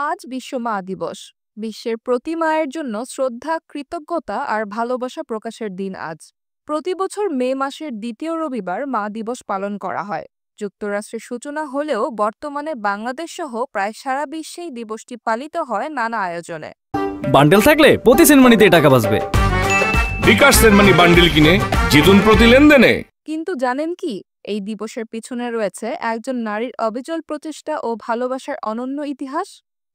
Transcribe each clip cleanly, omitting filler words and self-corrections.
আজ বিশ্ব মা দিবস। বিশ্বের প্রতি মায়ের জন্য শ্রদ্ধা, কৃতজ্ঞতা আর ভালোবাসা প্রকাশের দিন আজ। প্রতি বছর মে মাসের দ্বিতীয় রবিবার মা দিবস পালন করা হয়। যুক্তরাষ্ট্রের সূচনা হলেও বর্তমানে বাংলাদেশ সহ প্রায় সারা বিশ্বেই দিবসটি পালিত হয় নানা আয়োজনে। বান্ডেল থাকলে প্রতি সেনমানিতে টাকা বাঁচবে। বিকাশ সেনমানি বান্ডেল কিনে জিতুন প্রতি লেনদেনে। কিন্তু জানেন কি, এই দিবসের পিছনে রয়েছে একজন নারীর অবিচল প্রচেষ্টা ও ভালোবাসার অনন্য ইতিহাস।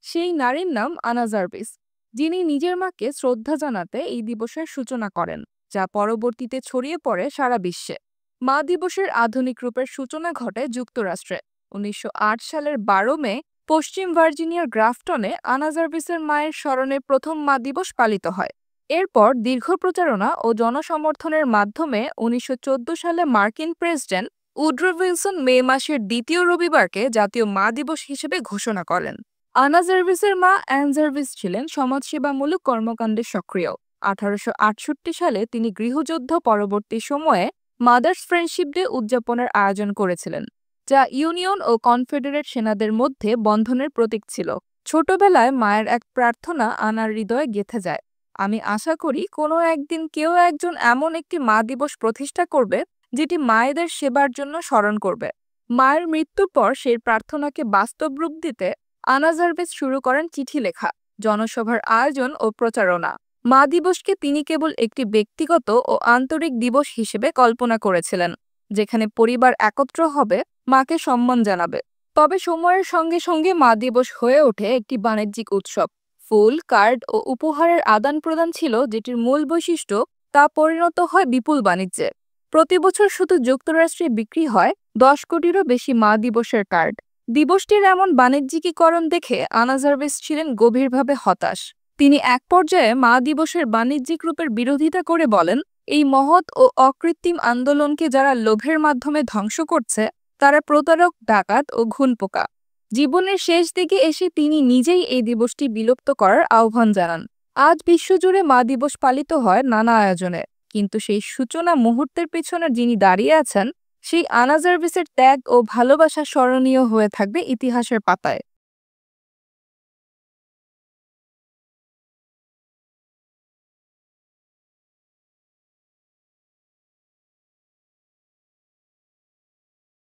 সেই নারীর নাম আনা জার্ভিস, যিনি নিজের মাকে শ্রদ্ধা জানাতে এই দিবসের সূচনা করেন, যা পরবর্তীতে ছড়িয়ে পড়ে সারা বিশ্বে। মা দিবসের আধুনিক রূপের সূচনা ঘটে যুক্তরাষ্ট্রে ১৯০৮ সালের ১২ মে। পশ্চিম ভার্জিনিয়ার গ্রাফটনে আনা জার্ভিসের মায়ের স্মরণে প্রথম মা দিবস পালিত হয়। এরপর দীর্ঘ প্রচারণা ও জনসমর্থনের মাধ্যমে ১৯১৪ সালে মার্কিন প্রেসিডেন্ট উড্রো উইলসন মে মাসের দ্বিতীয় রবিবারকে জাতীয় মা দিবস হিসেবে ঘোষণা করেন। আনা জার্ভিসের মা অ্যান জার্ভিস ছিলেন সমাজসেবামূলক কর্মকাণ্ডে সক্রিয়। ১৮৬৮ সালে তিনি গৃহযুদ্ধ পরবর্তী সময়ে মাদার্স ফ্রেন্ডশিপ ডে উদযাপনের আয়োজন করেছিলেন, যা ইউনিয়ন ও কনফেডারেট সেনাদের মধ্যে বন্ধনের প্রতীক ছিল। ছোটবেলায় মায়ের এক প্রার্থনা আনার হৃদয়ে গেঁথে যায়, আমি আশা করি কোনো একদিন কেউ একজন এমন একটি মা দিবস প্রতিষ্ঠা করবে যেটি মায়েদের সেবার জন্য স্মরণ করবে। মায়ের মৃত্যুর পর সেই প্রার্থনাকে বাস্তব রূপ দিতে আনা জার্ভিস শুরু করেন চিঠি লেখা, জনসভার আয়োজন ও প্রচারণা। মা দিবসকে তিনি কেবল একটি ব্যক্তিগত ও আন্তরিক দিবস হিসেবে কল্পনা করেছিলেন, যেখানে পরিবার একত্র হবে, মাকে সম্মান জানাবে। তবে সময়ের সঙ্গে সঙ্গে মা দিবস হয়ে ওঠে একটি বাণিজ্যিক উৎসব। ফুল, কার্ড ও উপহারের আদান প্রদান ছিল যেটির মূল বৈশিষ্ট্য, তা পরিণত হয় বিপুল বাণিজ্যে। প্রতি বছর শুধু যুক্তরাষ্ট্রে বিক্রি হয় ১০ কোটিরও বেশি মা দিবসের কার্ড। দিবসটির এমন বাণিজ্যিকীকরণ দেখে আনা জার্ভিস ছিলেন গভীরভাবে হতাশ। তিনি এক পর্যায়ে মা দিবসের বাণিজ্যিক রূপের বিরোধিতা করে বলেন, এই মহৎ ও অকৃত্রিম আন্দোলনকে যারা লোভের মাধ্যমে ধ্বংস করছে তারা প্রতারক, ডাকাত ও ঘুণপোকা। জীবনের শেষ দিকে এসে তিনি নিজেই এই দিবসটি বিলুপ্ত করার আহ্বান জানান। আজ বিশ্বজুড়ে মা দিবস পালিত হয় নানা আয়োজনে, কিন্তু সেই সূচনা মুহূর্তের পেছনে যিনি দাঁড়িয়ে আছেন, সেই আনা জার্ভিসের ত্যাগ ও ভালোবাসা স্মরণীয় হয়ে থাকবে ইতিহাসের পাতায়।